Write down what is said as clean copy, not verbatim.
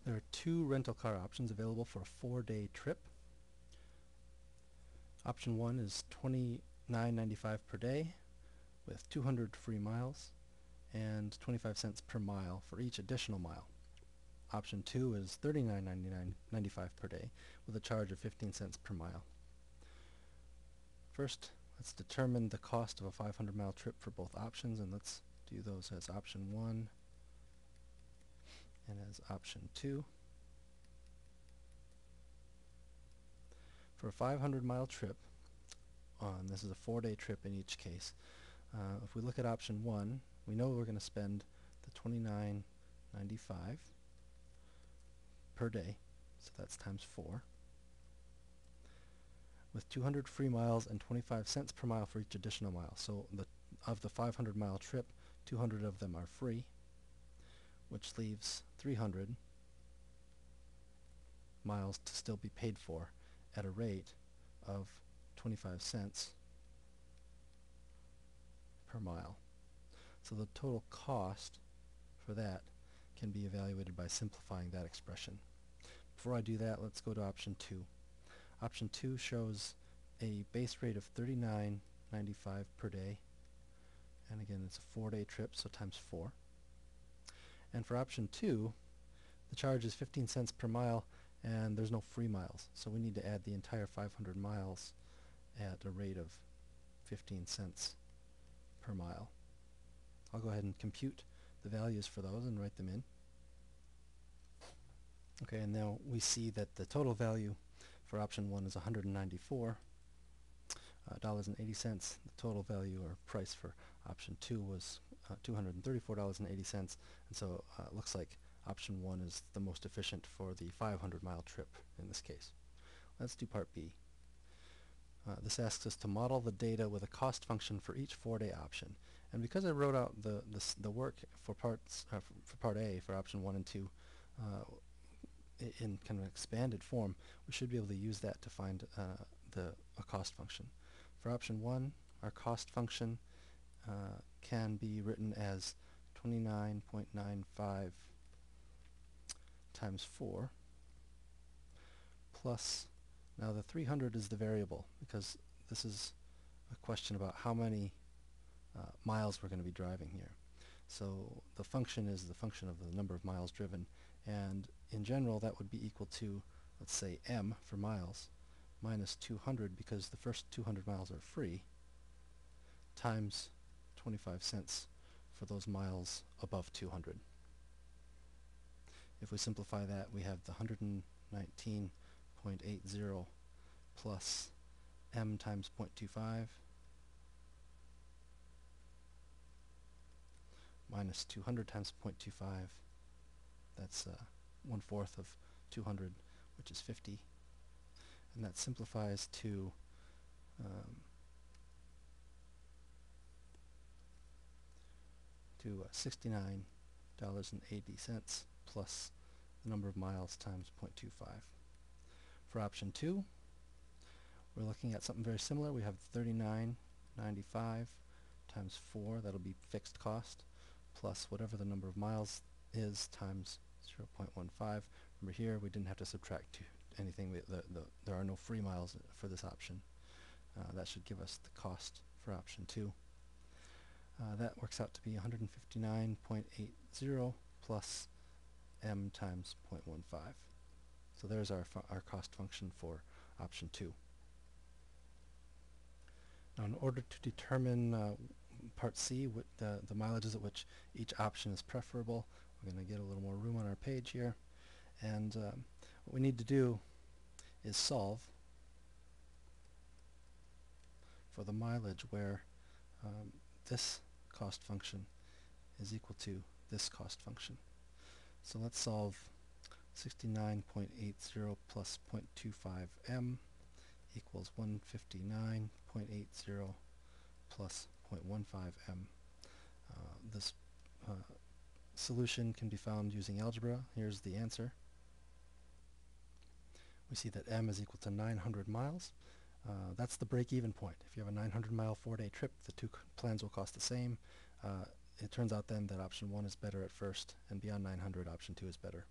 There are two rental car options available for a 4-day trip. Option 1 is $29.95 per day with 200 free miles and 25 cents per mile for each additional mile. Option 2 is $39.95 per day with a charge of 15 cents per mile. First, let's determine the cost of a 500-mile trip for both options, and let's do those as option 1 and as option 2. For a 500-mile trip, this is a 4-day trip in each case, if we look at option 1, we know we're going to spend the $29.95 per day, so that's times 4, with 200 free miles and 25 cents per mile for each additional mile. So of the 500-mile trip, 200 of them are free, which leaves 300 miles to still be paid for at a rate of 25 cents per mile. So the total cost for that can be evaluated by simplifying that expression. Before I do that, let's go to option 2. Option 2 shows a base rate of $39.95 per day, and again it's a 4-day trip, so times 4. And for option 2, the charge is 15 cents per mile, and there's no free miles, so we need to add the entire 500 miles at a rate of 15 cents per mile. I'll go ahead and compute the values for those and write them in. Okay, and now we see that the total value for option 1 is $194.80. The total value or price for option 2 was $234.80, and so it looks like option 1 is the most efficient for the 500-mile trip in this case. Let's do part B. This asks us to model the data with a cost function for each 4-day option. And because I wrote out the work for part A, for option 1 and 2, in kind of an expanded form, we should be able to use that to find a cost function. For option 1, our cost function can be written as 29.95 times 4 plus, now the 300 is the variable because this is a question about how many miles we're going to be driving here. So the function is the function of the number of miles driven, and in general that would be equal to, let's say, m for miles minus 200 because the first 200 miles are free times 25 cents for those miles above 200. If we simplify that, we have the 119.80 plus m times 0.25 minus 200 times 0.25. That's 1/4 of 200, which is 50. And that simplifies to $69.80 plus the number of miles times 0.25. For option 2, we're looking at something very similar. We have $39.95 times 4, that'll be fixed cost, plus whatever the number of miles is times 0.15. Remember here we didn't have to subtract anything. There are no free miles for this option. That should give us the cost for option 2. That works out to be 159.80 plus m times 0.15. So there's our cost function for option 2. Now, in order to determine part C, the mileages at which each option is preferable, we're going to get a little more room on our page here, and what we need to do is solve for the mileage where this cost function is equal to this cost function. So let's solve 69.80 plus 0.25 m equals 159.80 plus 0.15 m. This solution can be found using algebra. Here's the answer. We see that m is equal to 900 miles. That's the break-even point. If you have a 900-mile 4-day trip, the two plans will cost the same. It turns out then that option 1 is better at first, and beyond 900, option 2 is better.